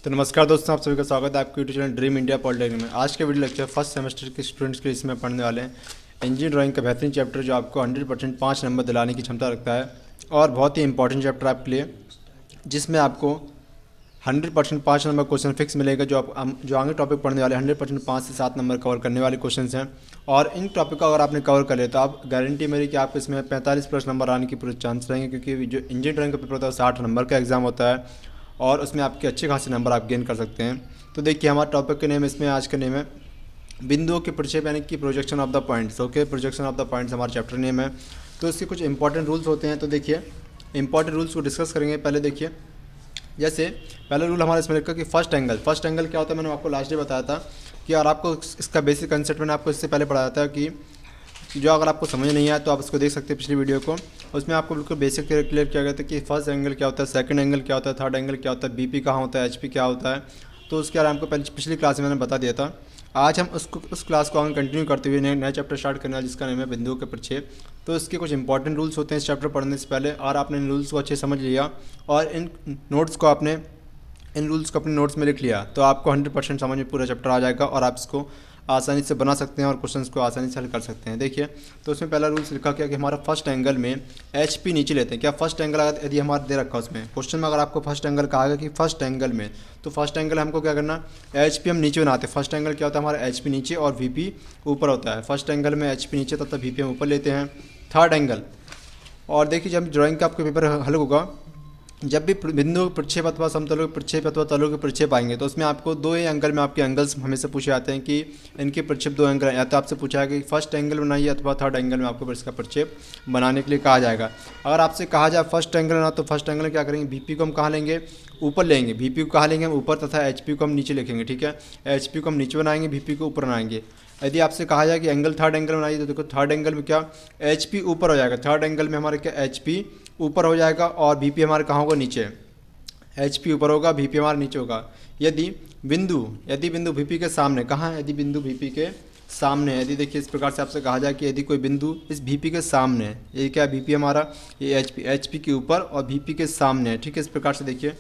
तो नमस्कार दोस्तों, आप सभी का स्वागत है आपके YouTube channel dream India polytechnic में। आज के वीडियो लेक्चर फर्स्ट सेमेस्टर के स्टूडेंट्स के लिए इसमें पढ़ने वाले हैं इंजीनियरिंग ड्राइंग का बेहतरीन चैप्टर जो आपको 100% 5 नंबर दिलाने की क्षमता रखता है और बहुत ही इंपॉर्टेंट चैप्टर आपके लिए, जिसमें आपको 100% 5 नंबर क्वेश्चन फिक्स मिलेगा। जो आगे टॉपिक पढ़ने वाले 100% 5 से 7 नंबर कवर करने वाले क्वेश्चन हैं और इन टॉपिक को अगर आपने कवर कर लिया तो आप गारंटी मेरी कि आपको इसमें 45+ नंबर आने की पूरे चांस रहेंगे, क्योंकि जो इंजीनियरिंग ड्राइंग का पेपर होता है 60 नंबर का एग्जाम होता है और उसमें आपके अच्छे खासे नंबर आप गेन कर सकते हैं। तो देखिए, हमारा टॉपिक का नेम इसमें आज का नेम है बिंदुओं के प्रक्षेप, यानी कि projection of the points. Okay, projection of the points हमारा चैप्टर नेम है। तो इसके कुछ इंपॉर्टेंट रूल्स होते हैं। तो देखिए, इंपॉर्टेंट रूल्स को डिस्कस करेंगे। पहले देखिए, जैसे पहला रूल हमारा इसमें लिखा कि फर्स्ट एंगल क्या होता है। मैंने आपको लास्ट डे बताया था कि और आपको इसका बेसिक कंसेप्ट मैंने आपको इससे पहले पढ़ाया था कि जो अगर आपको समझ नहीं आया तो आप इसको देख सकते हैं पिछली वीडियो को। उसमें आपको बिल्कुल बेसिक क्लियर किया गया था कि फर्स्ट एंगल क्या होता है, सेकंड एंगल क्या होता है, थर्ड एंगल क्या होता है, बीपी कहाँ होता है, एचपी क्या होता है। तो उसके बारे में आपको पिछली क्लास में मैंने बता दिया था। आज हम उस क्लास को आगे कंटिन्यू करते हुए नया चैप्टर स्टार्ट करने वाले, जिसका नाम है बिंदुओं के प्रक्षेप। तो इसके कुछ इंपॉर्टेंट रूल्स होते हैं इस चैप्टर पढ़ने से पहले, और आपने इन रूल्स को अच्छे समझ लिया और इन रूल्स को अपने नोट्स में लिख लिया तो आपको 100% समझ में पूरा चैप्टर आ जाएगा और आप इसको आसानी से बना सकते हैं और क्वेश्चंस को आसानी से हल कर सकते हैं। देखिए, तो उसमें पहला रूल्स लिखा क्या कि हमारा फर्स्ट एंगल में एचपी नीचे लेते हैं। क्या फर्स्ट एंगल अगर यदि हमारा दे रखा उसमें क्वेश्चन में अगर आपको फर्स्ट एंगल कहा गया कि फर्स्ट एंगल में, तो फर्स्ट एंगल हमको क्या करना, एचपी हम नीचे बनाते हैं। फर्स्ट एंगल क्या होता है हमारा, एचपी नीचे और वीपी ऊपर होता है। फर्स्ट एंगल में एचपी नीचे तथा वीपी हम ऊपर लेते हैं। थर्ड एंगल, और देखिए जब ड्राइंग का आपका पेपर हल होगा, जब भी बिंदु प्रक्षेप अथवा समतलों के प्रक्षेप अथवा तलों के प्रक्षेप आएंगे तो उसमें आपको दो ही एंगल में आपके एंगल्स हमेशा पूछे जाते हैं कि इनके प्रक्षेप दो एंगल, या तो आपसे पूछा है कि फर्स्ट एंगल बनाइए अथवा थर्ड एंगल में आपको इसका प्रक्षेप बनाने के लिए कहा जाएगा। अगर आपसे कहा जाए फर्स्ट एंगल बना तो फर्स्ट एंगल क्या करेंगे, बीपी को हम कहाँ लेंगे, ऊपर लेंगे। बीपी को कहाँ लेंगे हम, ऊपर, तथा एचपी को हम नीचे लिखेंगे। ठीक है, एचपी को हम नीचे बनाएंगे, बीपी को ऊपर बनाएंगे। यदि आपसे कहा जाए कि एंगल थर्ड एंगल बनाइए तो देखो थर्ड एंगल में क्या, एचपी ऊपर हो जाएगा। थर्ड एंगल में हमारे क्या, एचपी ऊपर हो जाएगा और बीपी हमारे कहाँ होगा, नीचे। एचपी ऊपर होगा, वीपी हमारा नीचे होगा। यदि बिंदु वीपी के सामने, कहाँ है, यदि बिंदु वीपी के सामने, यदि देखिए इस प्रकार से आपसे कहा जाए कि यदि कोई बिंदु इस वीपी के सामने, ये क्या है वीपी हमारा, ये एचपी के ऊपर और वीपी के सामने है। ठीक है, इस प्रकार से देखिए,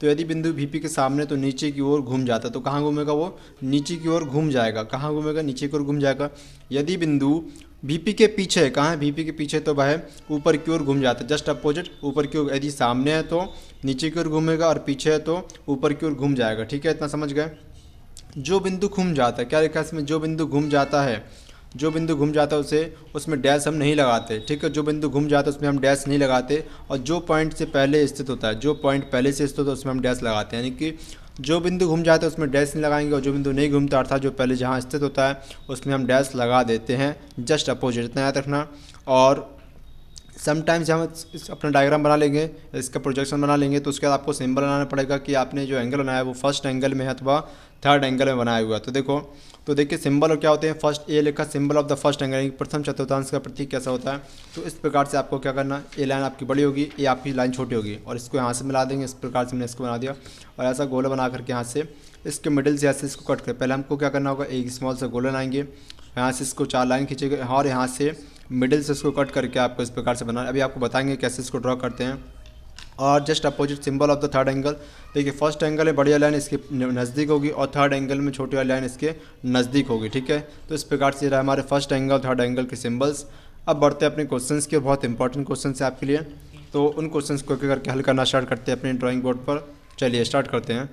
तो यदि बिंदु वीपी के सामने तो नीचे की ओर घूम जाता है, तो कहाँ घूमेगा वो, नीचे की ओर घूम जाएगा। कहाँ घूमेगा, नीचे की ओर घूम जाएगा। यदि बिंदु वीपी के पीछे, कहाँ है, वीपी के पीछे, तो वह ऊपर की ओर घूम जाता है, जस्ट अपोजिट ऊपर की ओर। यदि सामने है तो नीचे की ओर घूमेगा और पीछे है तो ऊपर की ओर घूम जाएगा। ठीक है, इतना समझ गए। जो बिंदु घूम जाता है, क्या लिखा है इसमें, जो बिंदु घूम जाता है, जो बिंदु घूम जाता है उसे, उसमें डैश हम नहीं लगाते। ठीक है, जो बिंदु घूम जाता है उसमें हम डैश नहीं लगाते, और जो पॉइंट से पहले स्थित होता है, जो पॉइंट पहले से स्थित होता है उसमें हम डैश लगाते हैं। यानी कि जो बिंदु घूम जाता है उसमें डैश नहीं लगाएंगे, और जो बिंदु नहीं घूमता अर्थात जो पहले जहाँ स्थित होता है उसमें हम डैश लगा देते हैं, जस्ट अपोजिट। इतना याद रखना। और समटाइम्स हम अपना डायग्राम बना लेंगे, इसका प्रोजेक्शन बना लेंगे, तो उसके बाद आपको सिंबल बनाना पड़ेगा कि आपने जो एंगल बनाया है वो फर्स्ट एंगल में है अथवा थर्ड एंगल में बनाया हुआ। तो देखिए सिंबल और क्या होते हैं, फर्स्ट ए लिखा, symbol of the first angle, प्रथम चतुर्थांश का प्रतीक कैसा होता है। तो इस प्रकार से आपको क्या करना, ए लाइन आपकी बड़ी होगी, ए आपकी लाइन छोटी होगी, और इसको यहाँ से मिला देंगे। इस प्रकार से मैंने इसको बना दिया और ऐसा गोला बना करके यहाँ से इसके मिडिल से ऐसे इसको कट कर, पहले हमको क्या करना होगा, एक स्मॉल सा गोला लाएंगे, यहाँ से इसको 4 लाइन खींचेंगे और यहाँ से मिडिल से इसको कट करके आपको इस प्रकार से बनाना। अभी आपको बताएंगे कैसे इसको ड्रॉ करते हैं। और just opposite symbol of the third angle, देखिए फर्स्ट एंगल में बढ़िया लाइन इसके नज़दीक होगी और थर्ड एंगल में छोटी वाली लाइन इसके नज़दीक होगी। ठीक है, तो इस प्रकार से रहा हमारे फर्स्ट एंगल थर्ड एंगल के सिंबल्स। अब बढ़ते हैं अपने क्वेश्चंस के, बहुत इंपॉर्टेंट क्वेश्चन है आपके लिए, तो उन क्वेश्चंस को करके हल करना स्टार्ट करते हैं अपने ड्राइंग बोर्ड पर। चलिए स्टार्ट करते हैं।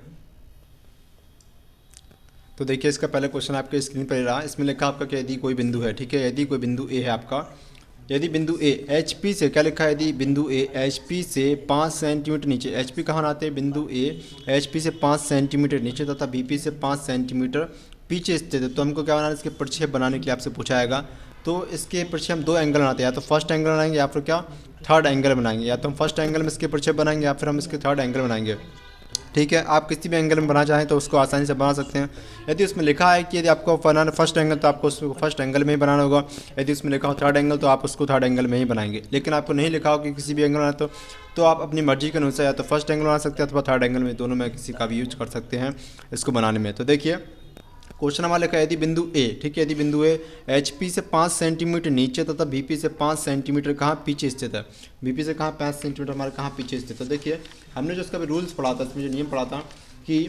तो देखिए, इसका पहला क्वेश्चन आपके स्क्रीन पर रहा। इसमें लिखा आपका कि यदि कोई बिंदु है, ठीक है, यदि कोई बिंदु ए है आपका, यदि बिंदु ए एच पी से, क्या लिखा है, यदि बिंदु ए एच पी से 5 सेंटीमीटर नीचे, एच पी कहाँ आते हैं, बिंदु ए एच पी से 5 सेंटीमीटर नीचे तथा बी पी से 5 सेंटीमीटर पीछे स्थित है, तो हमको क्या बनाना है, इसके प्रक्षेप बनाने के लिए आपसे पूछा जाएगा। तो इसके प्रक्षेप हम 2 एंगल बनाते हैं, या तो फर्स्ट एंगल बनाएंगे या फिर क्या, थर्ड एंगल बनाएंगे। या तो हम फर्स्ट एंगल में इसके प्रक्षेप बनाएंगे या फिर हम इसके थर्ड एंगल बनाएंगे। ठीक है, आप किसी भी एंगल में बनाना चाहें तो उसको आसानी से बना सकते हैं। यदि उसमें लिखा है कि यदि आपको बनाना फर्स्ट एंगल तो आपको उसको फर्स्ट एंगल में ही बनाना होगा। यदि उसमें लिखा हो थर्ड एंगल तो आप उसको थर्ड एंगल में ही बनाएंगे। लेकिन आपको नहीं लिखा हो कि किसी भी एंगल बनाना, तो आप अपनी मर्जी के अनुसार या तो फर्स्ट एंगल बना सकते हैं अथवा थर्ड एंगल में, दोनों में किसी का भी यूज कर सकते हैं इसको बनाने में। तो देखिए क्वेश्चन हमारा लिखा है, यदि बिंदु ए, ठीक है, यदि बिंदु ए एच पी से 5 सेंटीमीटर नीचे तथा बी पी से 5 सेंटीमीटर कहाँ पीछे स्थित है। बी पी से कहाँ 5 सेंटीमीटर हमारे कहाँ पीछे स्थित है। देखिए हमने जो इसका भी रूल्स पढ़ा था, इसमें जो नियम पढ़ा था कि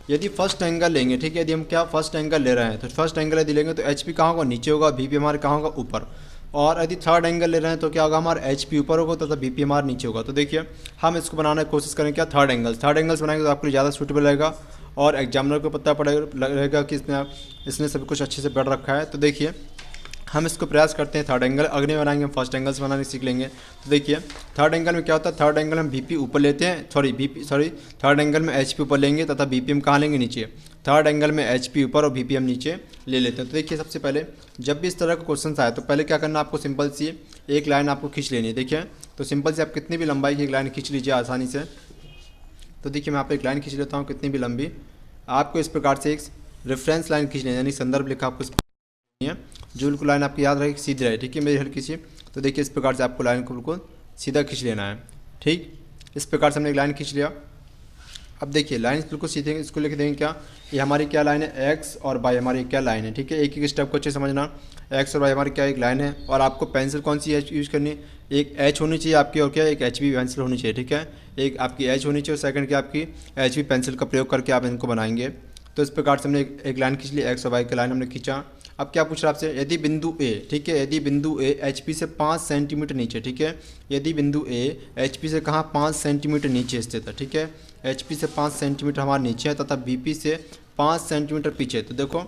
यदि फर्स्ट एंगल लेंगे, ठीक है, यदि हम क्या फर्स्ट एंगल ले रहे हैं तो फर्स्ट एंगल यदि लेंगे तो एच पी कहाँ होगा, नीचे होगा, वी पी हमारे कहाँ होगा, ऊपर। और यदि थर्ड एंगल ले रहे हैं तो क्या होगा, हमारा एच पी ऊपर होगा तथा वी पी हमारा नीचे होगा। तो देखिए हम इसको बनाने की कोशिश करें क्या, थर्ड एंगल्स बनाएंगे तो आपके लिए ज़्यादा सूटेबल रहेगा और एग्जामिनर को पता रहेगा कि इसने सब कुछ अच्छे से पढ़ रखा है। तो देखिए हम इसको प्रयास करते हैं थर्ड एंगल, अगले बनाएंगे हम फर्स्ट एंगल्स बनाने सीख लेंगे। तो देखिए थर्ड एंगल में क्या होता है, थर्ड एंगल हम वीपी ऊपर लेते हैं, थर्ड एंगल में एचपी ऊपर लेंगे तथा बीपी हम कहाँ लेंगे, नीचे। थर्ड एंगल में एचपी ऊपर और बीपी हम नीचे ले लेते हैं। तो देखिए सबसे पहले जब भी इस तरह का क्वेश्चन आए तो पहले क्या करना, आपको सिंपल सी एक लाइन आपको खींच लेनी है। देखिए तो सिंपल से आप कितनी भी लंबाई की एक लाइन खींच लीजिए आसानी से। तो देखिए मैं आप एक लाइन खींच लेता हूँ कितनी भी लंबी, आपको इस प्रकार से एक रेफरेंस लाइन खींचनी है, यानी संदर्भ लिखा आपको है जो बिल्कुल लाइन आपकी याद रहे, सीधी रहे, ठीक है, मेरी हल्की सी। तो देखिए इस प्रकार से आपको लाइन को बिल्कुल सीधा खींच लेना है, ठीक। इस प्रकार से हमने एक लाइन खींच लिया। अब देखिए लाइन बिल्कुल सीधे इसको लिख देंगे क्या, ये हमारी क्या लाइन है, एक्स और वाई हमारी क्या लाइन है, ठीक है। एक एक स्टेप को अच्छे समझना, एक्स और वाई हमारी क्या एक लाइन है और आपको पेंसिल कौन सी यूज़ करनी है, एक एच होनी चाहिए आपकी और क्या एक एच बी पेंसिल होनी चाहिए, ठीक है। एक आपकी एच होनी चाहिए और सेकंड की आपकी एच बी पेंसिल का प्रयोग करके आप इनको बनाएंगे। तो इस प्रकार से हमने एक लाइन खींच ली, एक्स और वाई की लाइन हमने खींचा। अब क्या पूछ रहा है आपसे, यदि बिंदु ए, ठीक है, यदि बिंदु ए एच पी से 5 सेंटीमीटर नीचे, ठीक है, यदि बिंदु ए एच पी से कहाँ 5 सेंटीमीटर नीचे स्थित है, ठीक है, एच पी से 5 सेंटीमीटर हमारे नीचे है तथा बी पी से 5 सेंटीमीटर पीछे। तो देखो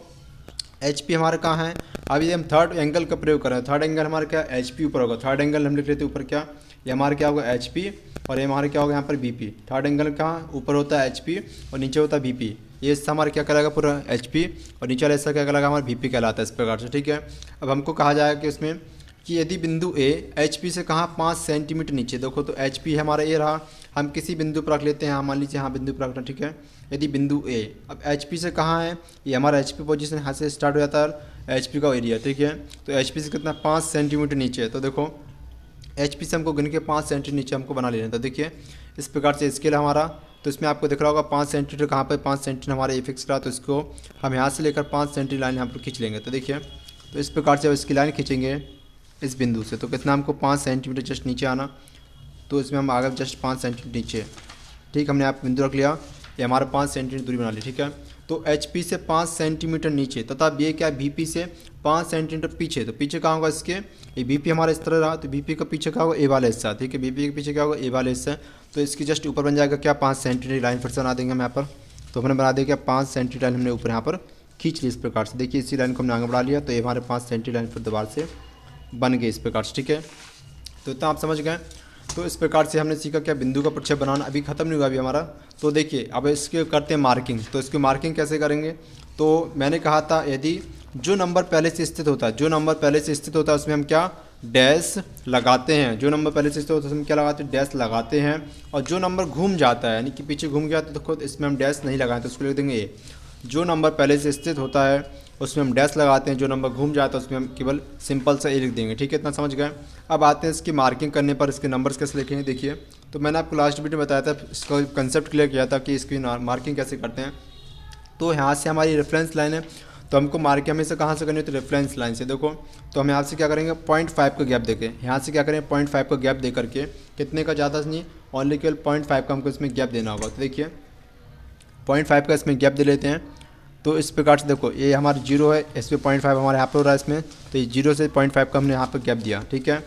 एच पी हमारा कहाँ है, अभी हम थर्ड एंगल का प्रयोग कर रहे हैं, थर्ड एंगल हमारा क्या एच पी ऊपर होगा, थर्ड एंगल हम लिख लेते हैं ऊपर क्या, ये हमारा क्या होगा एच पी और ये हमारा क्या होगा यहाँ पर बी पी। थर्ड एंगल कहाँ ऊपर होता है एच पी और नीचे होता है बी पी, ये हिस्सा हमारा क्या कहलाएगा पूरा एच पी और नीचे वाला हिस्सा क्या कहलाएगा हमारा बी पी कहलाता है इस प्रकार से, ठीक है। अब हमको कहा जाएगा कि इसमें कि यदि बिंदु ए एच पी से कहाँ 5 सेंटीमीटर नीचे, देखो तो एच पी हमारा ए रहा, हम किसी बिंदु पर रख लेते हैं, मान लीजिए यहाँ बिंदु पर रखना, ठीक है। यदि बिंदु ए अब एच पी से कहाँ है, ये हमारा एच पी पोजिशन यहाँ से स्टार्ट हो जाता है एच पी का एरिया, ठीक है। तो एच पी से कितना 5 सेंटीमीटर नीचे है। तो देखो एच पी से हमको गिन के 5 सेंटीमीटर नीचे हमको बना लेना। तो देखिए इस प्रकार से स्केल हमारा, तो इसमें आपको दिख रहा होगा 5 सेंटीमीटर कहाँ पर 5 सेंटीमीटर हमारा ए फिक्स रहा, तो इसको हम यहाँ से लेकर 5 सेंटीमीटर लाइन यहाँ पर खींच लेंगे। तो देखिए तो इस प्रकार से इसकी लाइन खींचेंगे इस बिंदु से, तो कितना हमको 5 सेंटीमीटर जस्ट नीचे आना, तो इसमें हम आगे जस्ट 5 सेंटीमीटर नीचे, ठीक, हमने आप बिंदु रख लिया, ये हमारा 5 सेंटीमीटर दूरी बना ली, ठीक है। तो एच पी से 5 सेंटीमीटर नीचे तथा ये क्या बी पी से 5 सेंटीमीटर पीछे, तो पीछे कहाँ होगा इसके, ये बी पी हमारा इस तरह रहा, तो बी पी का पीछे क्या होगा ए वाला हिस्सा, ठीक है, बी पी के पीछे क्या होगा ए वाला हिस्सा, तो इसकी जस्ट ऊपर बन जाएगा क्या 5 सेंटीमीटर लाइन फिर से बना देंगे हम यहाँ पर। तो हमने बना दिया क्या 5 सेंटीमीटर लाइन हमने ऊपर यहाँ पर खींच ली इस प्रकार से। देखिए इसी लाइन को हमने आगे बढ़ा लिया, तो ये हमारे 5 सेंटीमीटर लाइन फिर दोबारा से बन गए इस प्रकार से, ठीक है। तो इतना आप समझ गए। तो इस प्रकार से हमने सीखा क्या बिंदु का प्रक्षेप बनाना, अभी खत्म नहीं हुआ अभी हमारा। तो देखिए अब इसके करते हैं मार्किंग, तो इसकी मार्किंग कैसे करेंगे, तो मैंने कहा था यदि जो नंबर पहले से स्थित होता है, जो नंबर पहले से स्थित होता है उसमें हम क्या डैश लगाते हैं, जो नंबर पहले से स्थित होता है उसमें क्या लगाते हैं डैश लगाते हैं। और जो नंबर घूम जाता है यानी कि पीछे घूम गया तो देखो इसमें हम डैश नहीं लगाएं, तो उसको लिख देंगे ए। जो नंबर पहले से स्थित होता है उसमें हम डैश लगाते हैं, जो नंबर घूम जाता है उसमें हम केवल सिंपल सा ए लिख देंगे, ठीक है, इतना समझ गए। अब आते हैं इसकी मार्किंग करने पर इसके नंबर्स कैसे लिखेंगे। देखिए तो मैंने आपको लास्ट वीडियो में बताया था, इसका कंसेप्ट क्लियर किया था कि इसकी मार्किंग कैसे करते हैं। तो यहाँ से हमारी रेफरेंस लाइन है, तो हमको मार्किंग हमेशा कहाँ से करनी है, तो रेफरेंस लाइन से। देखो तो हम यहाँ से क्या करेंगे 0.5 का गैप देके, यहाँ से क्या करें 0.5 का गैप दे करके, कितने का ज़्यादा नहीं, ओनली केवल 0.5 का हमको इसमें गैप देना होगा। तो देखिए 0.5 का इसमें गैप दे लेते हैं। तो इस प्रकार से देखो ये हमारा 0 है, इस पर 0.5 हमारे यहाँ पर हो रहा है इसमें, तो ये 0 से 0.5 का हमने यहाँ पर गैप दिया, ठीक है।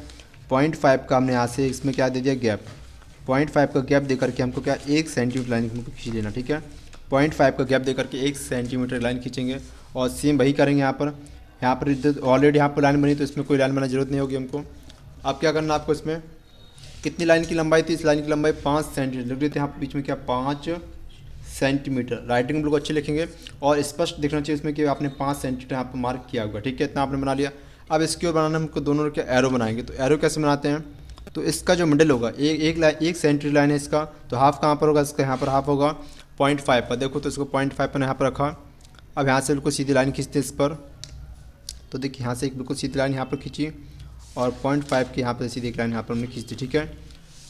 0.5 का हमने यहाँ से इसमें क्या दे दिया गैप, 0.5 का गैप दे करके हमको क्या 1 सेंटीमीटर लाइन हमको खींच लेना, ठीक है। 0.5 का गैप दे करके 1 सेंटीमीटर लाइन खींचेंगे और सेम वही करेंगे यहाँ पर ऑलरेडी यहाँ पर लाइन बनी, तो इसमें कोई लाइन बनाने जरूरत नहीं होगी हमको। अब क्या करना आपको, इसमें कितनी लाइन की लंबाई थी, इस लाइन की लंबाई 5 सेंटीमीटर लिख देते हैं यहाँ पर बीच में क्या 5 सेंटीमीटर, राइटिंग बिल्कुल अच्छे लिखेंगे और स्पष्ट दिखना चाहिए इसमें कि आपने 5 सेंटीमीटर यहाँ पर मार्क किया हुआ, ठीक है, इतना आपने बना लिया। अब इसकी ओर बनाना हमको दोनों के एरो बनाएंगे, तो एरो कैसे बनाते हैं, तो इसका जो मिडिल होगा एक सेंटीमीटर लाइन है इसका, तो हाफ कहाँ पर होगा, इसका यहाँ पर हाफ होगा 0.5 पर, देखो तो इसको 0.5 पर यहाँ पर रखा। अब यहाँ से बिल्कुल सीधी लाइन खींचते इस पर, तो देखिए यहाँ से एक बिल्कुल सीधी लाइन यहाँ पर खींची और 0.5 की यहाँ पर सीधी एक लाइन यहाँ पर हमने खींची, ठीक है।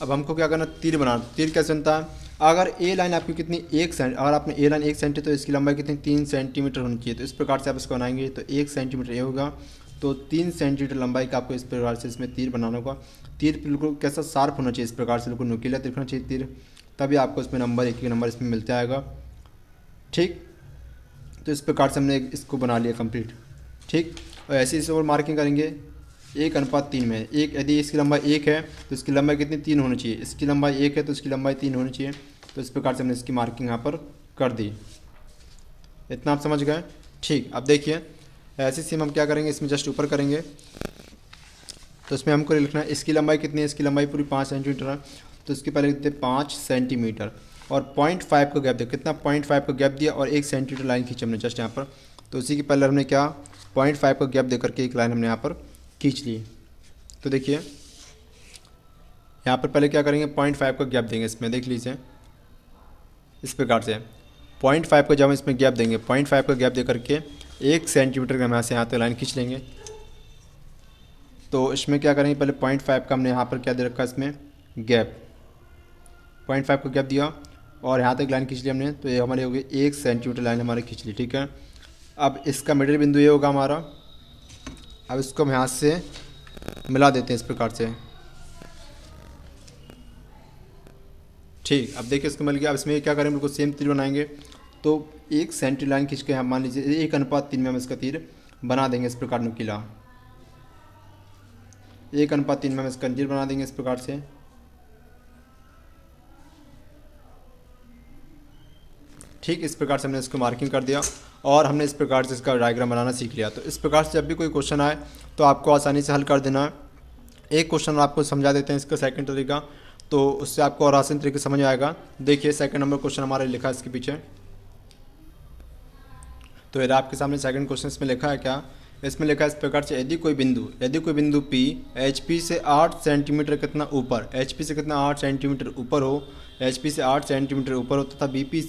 अब हमको क्या करना, तीर बनाना। तीर कैसे बनता है, अगर ए लाइन आपकी कितनी अगर आपने ए लाइन 1 सेंटीमीटर, तो इसकी लंबाई कितनी 3 सेंटीमीटर होनी चाहिए। तो इस प्रकार से आप इसको बनाएंगे, तो 1 सेंटीमीटर ये होगा, तो 3 सेंटीमीटर लंबाई का आपको इस प्रकार से इसमें तीर बनाना होगा। तीर बिल्कुल कैसा शार्प होना चाहिए, इस प्रकार से बिल्कुल नुकीला दिखना चाहिए तीर, तभी आपको इसमें नंबर एक नंबर इसमें मिलता आएगा। ठीक। तो इस प्रकार से हमने इसको बना लिया कंप्लीट। ठीक। और ऐसे इसे और मार्किंग करेंगे 1:3 में। एक यदि इसकी लंबाई 1 है तो इसकी लंबाई कितनी 3 होनी चाहिए, इसकी लंबाई 1 है तो इसकी लंबाई 3 होनी चाहिए। तो इस प्रकार से हमने इसकी मार्किंग यहाँ पर कर दी। इतना आप समझ गए। ठीक। अब देखिए ऐसे सेम हम क्या करेंगे, इसमें जस्ट ऊपर करेंगे। तो इसमें हमको लिखना है इसकी लंबाई कितनी है, इसकी लंबाई पूरी 5 सेंटीमीटर है। तो इसके पहले लिखते 5 सेंटीमीटर और 0.5 का गैप दिया। कितना 0.5 का गैप दिया और 1 सेंटीमीटर लाइन खींची हमने जस्ट यहाँ पर। तो उसी के पहले हमने क्या 0.5 का गैप दे करके एक लाइन हमने यहाँ पर खींच ली। तो देखिए यहाँ पर पहले क्या करेंगे 0.5 का गैप देंगे इसमें, देख लीजिए इस प्रकार से 0.5 का जब हम इसमें गैप देंगे 0.5 का गैप दे करके 1 सेंटीमीटर का हम यहाँ से यहाँ तक लाइन खींच लेंगे। तो इसमें क्या करेंगे पहले 0.5 का हमने यहाँ पर क्या दे रखा है इसमें गैप, 0.5 का गैप दिया और यहाँ तक लाइन खींच ली हमने। तो ये हमारी हो गई 1 सेंटीमीटर लाइन हमारी खींच ली। ठीक है। अब इसका मिडिल बिंदु ये होगा हमारा। अब इसको हम यहाँ से मिला देते हैं इस प्रकार से। ठीक। अब देखिए इसको मिल गया। अब इसमें क्या करेंगे बिल्कुल सेम तीर बनाएंगे। तो 1 सेंटीमीटर लाइन खींच के हम मान लीजिए 1:3 में हम इसका तीर बना देंगे इस प्रकार नुकीला। 1:3 में हम इसका तीर बना देंगे इस प्रकार से। ठीक। इस प्रकार से हमने इसको मार्किंग कर दिया और हमने इस प्रकार से इसका डायग्राम बनाना सीख लिया। तो इस प्रकार से जब भी कोई क्वेश्चन आए तो आपको आसानी से हल कर देना है। एक क्वेश्चन आपको समझा देते हैं इसका सेकंड तरीका, तो उससे आपको और आसान तरीके से समझ आएगा। देखिए सेकंड नंबर क्वेश्चन हमारा लिखा है इसके पीछे। तो यदि आपके सामने सेकंड क्वेश्चन इसमें लिखा है क्या, इसमें लिखा है इस प्रकार से यदि कोई बिंदु P HP से 8 सेंटीमीटर कितना ऊपर, HP से कितना 8 सेंटीमीटर ऊपर हो, HP से 8 सेंटीमीटर ऊपर हो तथा BP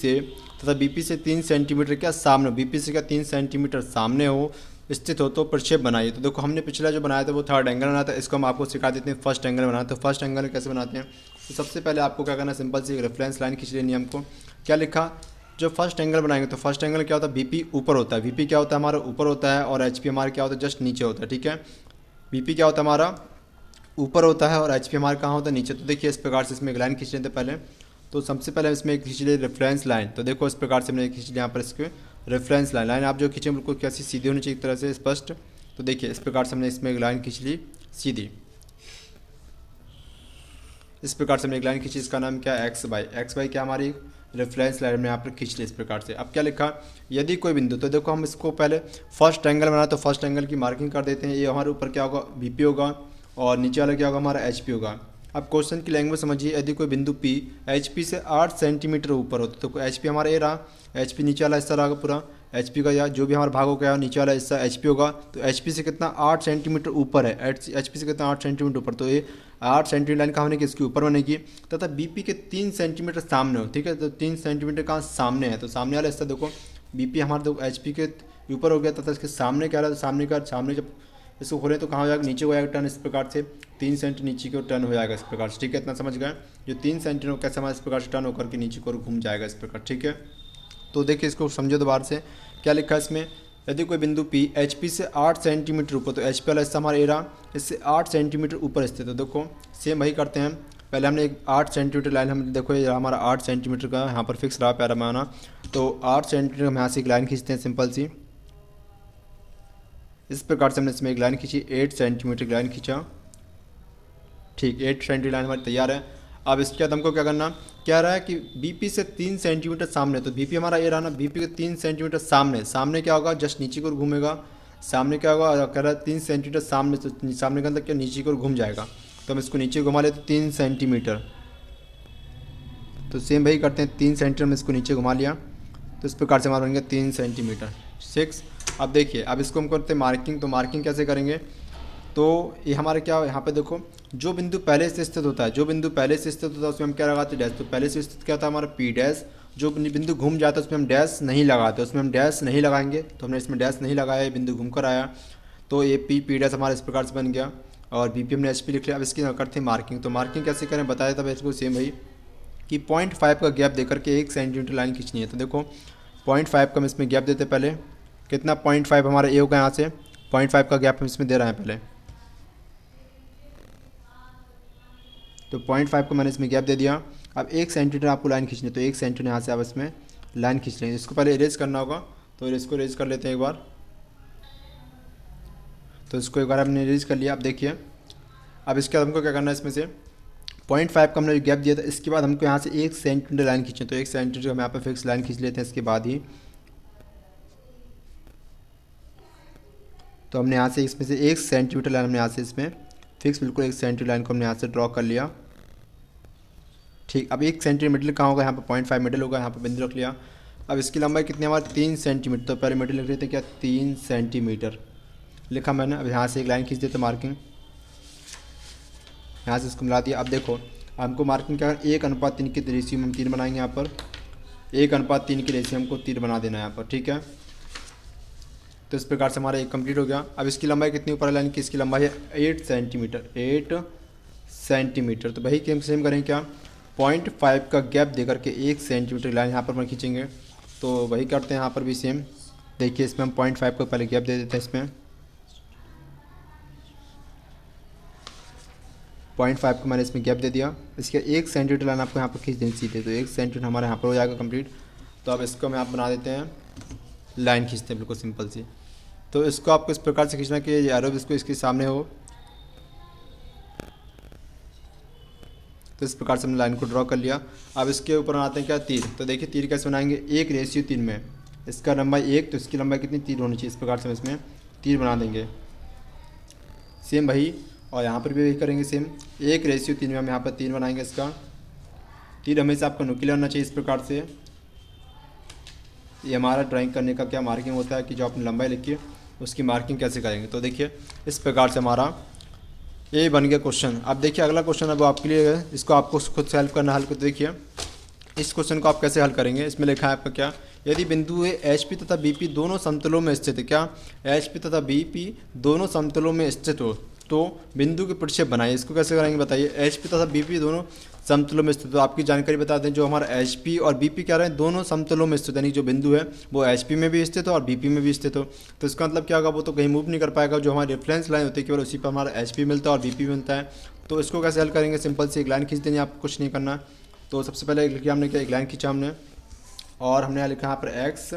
से 3 सेंटीमीटर क्या सामने हो, BP से क्या 3 सेंटीमीटर सामने हो स्थित हो तो प्रक्षेप बनाइए। तो देखो हमने पिछला जो बनाया था वो थर्ड एंगल बनाया था, इसको हम आपको सिखा देते हैं फर्स्ट एंगल बनाना। तो फर्स्ट एंगल कैसे बनाते हैं, तो सबसे पहले आपको क्या करना है सिंपल सी एक रेफरेंस लाइन खींच लेनी है हमको। क्या लिखा, जो फर्स्ट एंगल बनाएंगे तो फर्स्ट एंगल क्या होता है BP ऊपर होता है, BP क्या होता है हमारा ऊपर होता है और HP हमारा क्या होता है जस्ट नीचे होता है। ठीक है। BP क्या होता है हमारा ऊपर होता है और HP हमारा कहाँ होता है नीचे। तो देखिए इस प्रकार से इसमें एक लाइन खींच लेते हैं पहले। तो सबसे पहले इसमें एक खींच ले रेफरेंस लाइन। तो देखो इस प्रकार से हमने खींच लिया यहाँ पर इसके रेफरेंस लाइन आप जो खींचे बिल्कुल कैसी सीधी होनी चाहिए एक तरह से स्पष्ट। तो देखिए इस प्रकार से हमने इसमें एक लाइन खींच ली सीधी। इस प्रकार से हमने एक लाइन खींची, इसका नाम क्या है एक्स वाई क्या हमारी रेफरेंस लाइन में यहाँ पर खींच ली इस प्रकार से। अब क्या लिखा, यदि कोई बिंदु, तो देखो हम इसको पहले फर्स्ट एंगल बना तो फर्स्ट एंगल की मार्किंग कर देते हैं। ये हमारे ऊपर क्या होगा BP होगा और नीचे वाला क्या होगा हमारा HP होगा। अब क्वेश्चन की लैंग्वेज समझिए, यदि कोई बिंदु P HP से 8 सेंटीमीटर ऊपर हो तो HP हमारा ये रहा, HP नीचे वाला हिस्सा रहा पूरा HP का, या जो भी हमारा भाग हो गया नीचे वाला हिस्सा HP होगा। तो HP से कितना 8 सेंटीमीटर ऊपर है, HP से कितना 8 सेंटीमीटर ऊपर, तो ये 8 सेंटीमीटर लाइन कहाँ बनेगी इसके ऊपर बनेगी तथा BP के 3 सेंटीमीटर सामने हो। ठीक है। तो 3 सेंटीमीटर कहाँ सामने है, तो सामने वाला हिस्सा देखो BP हमारा देखो HP के ऊपर हो गया तथा इसके सामने क्या रहा, सामने जब इसको खोलें तो कहाँ हो जाएगा नीचे हो जाएगा टर्न इस प्रकार से 3 सेंटी नीचे की ओर टर्न हो जाएगा इस प्रकार से। ठीक है। इतना समझ गए, जो 3 सेंटीमीटर कैसे हमारा इस प्रकार से टर्न होकर के नीचे की ओर घूम जाएगा इस प्रकार। ठीक है। तो देखिए इसको समझो दोबारा से, क्या लिखा है इसमें, यदि कोई बिंदु P HP से 8 सेंटीमीटर ऊपर, तो HP वाला हिस्सा हमारा एरा इससे 8 सेंटीमीटर ऊपर स्थित है। देखो सेम वही करते हैं, पहले हमने एक 8 सेंटीमीटर लाइन हम देखो ये हमारा 8 सेंटीमीटर का यहाँ पर फिक्स रहा प्यारा माना। तो 8 सेंटीमीटर हम यहाँ से एक लाइन खींचते हैं सिंपल सी। इस प्रकार से हमने इसमें एक लाइन खींची, 8 सेंटीमीटर की लाइन खींचा। ठीक, 8 सेंटीमीटर लाइन हमारी तैयार है। अब इसके बाद हमको क्या करना, क्या रहा है कि BP से 3 सेंटीमीटर सामने, तो BP हमारा ये रहा ना, BP के 3 सेंटीमीटर सामने क्या होगा जस्ट नीचे की ओर घूमेगा। सामने क्या होगा, कह रहा है 3 सेंटीमीटर सामने, तो सामने का अंदर क्या नीचे की ओर घूम जाएगा। तो हम इसको नीचे घुमा लेते 3 सेंटीमीटर। तो सेम वही करते हैं, 3 सेंटीमीटर में इसको नीचे घुमा लिया तो इस प्रकार से हमारा बन गया 3 सेंटीमीटर 6। अब देखिए अब इसको हम करते हैं मार्किंग। तो मार्किंग कैसे करेंगे, तो ये हमारे क्या यहाँ पे देखो जो बिंदु पहले से स्थित होता है, उसमें हम क्या लगाते हैं डैश। तो पहले से स्थित क्या था हमारा P डैश, जो बिंदु घूम जाता है उसमें हम डैश नहीं लगाते, उसमें हम डैश नहीं लगाएंगे। तो हमने इसमें डैश नहीं लगाया, बिंदु घूम कर आया तो ये P डैश हमारा इस प्रकार से बन गया और BP हमने HP लिख लिया। अब इसकी करते हैं मार्किंग। तो मार्किंग कैसे करें बताया था इसको सेम भाई कि 0.5 का गैप देकर के 1 सेंटीमीटर लाइन खींचनी है। तो देखो 0.5 का हम इसमें गैप देते पहले, कितना 0.5 हमारा ए होगा, यहाँ से 0.5 का गैप हम इसमें दे रहे हैं पहले। तो 0.5 को मैंने इसमें गैप दे दिया। अब 1 सेंटीमीटर आपको लाइन खींचनी है, तो 1 सेंटीमीटर यहाँ से आप इसमें लाइन खींच लेंगे। इसको पहले इरेज करना होगा, तो इसको इरेज कर लेते हैं एक बार। तो इसको एक बार हमने इरेज कर लिया। अब देखिए, अब इसके बाद हमको क्या करना है, इसमें से 0.5 का हमने गैप दिया था, इसके बाद हमको यहाँ से 1 सेंटीमीटर लाइन खींचें। तो 1 सेंटीमीटर हम यहाँ पर फिक्स लाइन खींच लेते हैं। इसके बाद ही तो हमने यहाँ से इसमें से 1 सेंटीमीटर लाइन हमने यहाँ से इसमें फिक्स बिल्कुल 1 सेंटीमीटर लाइन को हमने यहाँ से ड्रॉ कर लिया। ठीक, अब 1 सेंटीमीटर मिडल कहाँ होगा, यहाँ पर 0.5 मिडल होगा, यहाँ पर बिंदु रख लिया। अब इसकी लंबाई कितनी हमारी 3 सेंटीमीटर, तो पहले मिडल लिख लेते क्या, 3 सेंटीमीटर लिखा मैंने। अब यहाँ से एक लाइन खींच देते मार्किंग, यहाँ से इसको मिला दिया। अब देखो हमको मार्किंग क्या, 1:3 के रेशियो में हम तीर बनाएंगे। यहाँ पर 1:3 के रेशियो हमको तीर बना देना है यहाँ पर, ठीक है। तो इस प्रकार से हमारा एक कंप्लीट हो गया। अब इसकी लंबाई कितनी ऊपर लाइन की, इसकी लंबाई है 8 सेंटीमीटर, 8 सेंटीमीटर। तो वही हम सेम करेंगे क्या, 0.5 का गैप देकर के 1 सेंटीमीटर लाइन यहाँ पर हम खींचेंगे। तो वही करते हैं यहाँ पर भी सेम। देखिए इसमें हम 0.5 का पहले गैप दे देते हैं, इसमें 0.5 का मैंने इसमें गैप दे दिया। इसके 1 सेंटीमीटर लाइन आपको यहाँ पर खींच देनी सीधे, तो 1 सेंटीमीटर हमारे यहाँ पर हो जाएगा कंप्लीट। तो अब इसको हम यहाँ बना देते हैं, लाइन खींचते हैं बिल्कुल सिंपल सी। तो इसको आपको इस प्रकार से खींचना कि ये एरो इसको इसके सामने हो। तो इस प्रकार से हमने लाइन को ड्रॉ कर लिया। अब इसके ऊपर आते हैं क्या, तीर। तो देखिए तीर कैसे बनाएंगे, 1:3 में इसका लंबाई 1, तो इसकी लंबाई कितनी 3 होनी चाहिए। इस प्रकार से हम इसमें तीर बना देंगे सेम वही, और यहाँ पर भी वही करेंगे सेम। 1:3 में हम यहाँ पर तीर बनाएंगे। इसका तीर हमेशा आपका नुकीला होना चाहिए इस प्रकार से। ये हमारा ड्राइंग करने का क्या मार्किंग होता है कि जो आपने लंबाई लिखी है उसकी मार्किंग कैसे करेंगे। तो देखिए इस प्रकार से हमारा ये बन गया क्वेश्चन। अब देखिए अगला क्वेश्चन अब आपके लिए है, इसको आपको खुद से हेल्प करना, हल को देखिए इस क्वेश्चन को आप कैसे हल करेंगे। इसमें लिखा है आपका क्या, यदि बिंदु HP तथा BP दोनों समतलों में स्थित है, क्या HP तथा BP दोनों समतलों में स्थित हो तो बिंदु के प्रक्षेप बनाइए। इसको कैसे करेंगे बताइए। HP तथा BP दोनों समतलों में स्थित, तो आपकी जानकारी बता दें, जो हमारा HP और BP क्या रहे हैं, दोनों समतलों में स्थित, यानी जो बिंदु है वो HP में भी स्थित हो और BP में भी स्थित हो। तो इसका मतलब क्या होगा, वो तो कहीं मूव नहीं कर पाएगा। जो हमारी रेफरेंस लाइन होती है केवल उसी पर हमारा HP मिलता है और BP मिलता है। तो इसको कैसे हल करेंगे, सिंपल से एक लाइन खींच देंगे, आपको कुछ नहीं करना। तो सबसे पहले लिखिए हमने क्या, एक लाइन खींचा हमने, और हमने यहाँ लिखा यहाँ पर X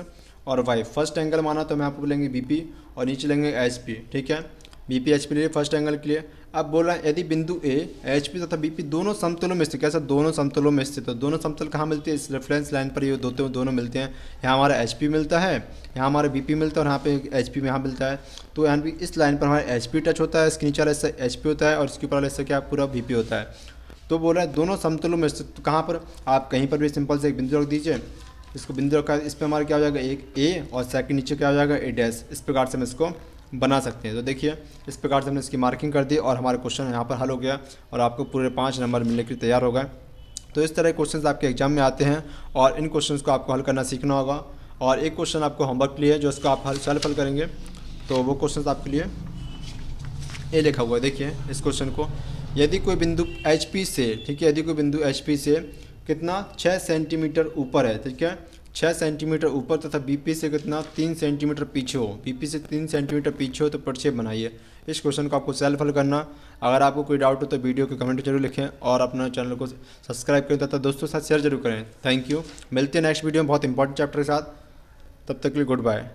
और Y। फर्स्ट एंगल माना तो हम यहाँ पर लेंगे BP और नीचे लेंगे HP, ठीक है। BP HP लिए फर्स्ट एंगल के लिए। अब बोला यदि बिंदु A HP तथा BP दोनों समतलों में स्थित, कैसा दोनों समतलों में स्थित, तो दोनों समतल कहाँ मिलते हैं, इस रेफरेंस लाइन पर ये दोनों मिलते हैं। यहाँ हमारा HP मिलता है, यहाँ हमारा BP मिलता है और यहाँ पे HP में यहाँ मिलता है। तो यहाँ भी इस लाइन पर हमारा HP टच होता है, इसके नीचे वाला हिस्सा HP होता है और इसके ऊपर वाला हिस्सा क्या पूरा BP होता है। तो बोला है दोनों समतलों में स्थित, तो कहाँ पर आप कहीं पर भी सिंपल से एक बिंदु रख दीजिए। इसको बिंदु रखा है, इस पर हमारा क्या हो जाएगा, एक A और सेकंड नीचे क्या हो जाएगा A'। इस प्रकार से हम इसको बना सकते हैं। तो देखिए इस प्रकार से हमने इसकी मार्किंग कर दी और हमारा क्वेश्चन यहाँ पर हल हो गया और आपको पूरे 5 नंबर मिलने के लिए तैयार हो गए। तो इस तरह के क्वेश्चंस आपके एग्जाम में आते हैं और इन क्वेश्चंस को आपको हल करना सीखना होगा। और एक क्वेश्चन आपको होमवर्क के लिए है जो इसको आप सेल्फ हल करेंगे। तो वो क्वेश्चन आपके लिए ये लिखा हुआ है, देखिए इस क्वेश्चन को, यदि कोई बिंदु HP से, ठीक है, यदि कोई बिंदु HP से कितना 6 सेंटीमीटर ऊपर है, ठीक है, 6 सेंटीमीटर ऊपर तथा BP से कितना 3 सेंटीमीटर पीछे हो, BP से 3 सेंटीमीटर पीछे हो तो प्रक्षेप बनाइए। इस क्वेश्चन को आपको सेल्फ हल करना। अगर आपको कोई डाउट हो तो वीडियो के कमेंट जरूर लिखें और अपना चैनल को सब्सक्राइब करें तथा दोस्तों के साथ शेयर जरूर करें। Thank you. मिलते हैं नेक्स्ट वीडियो में बहुत इंपॉर्टेंट चैप्टर के साथ। तब तक के लिए गुड बाय।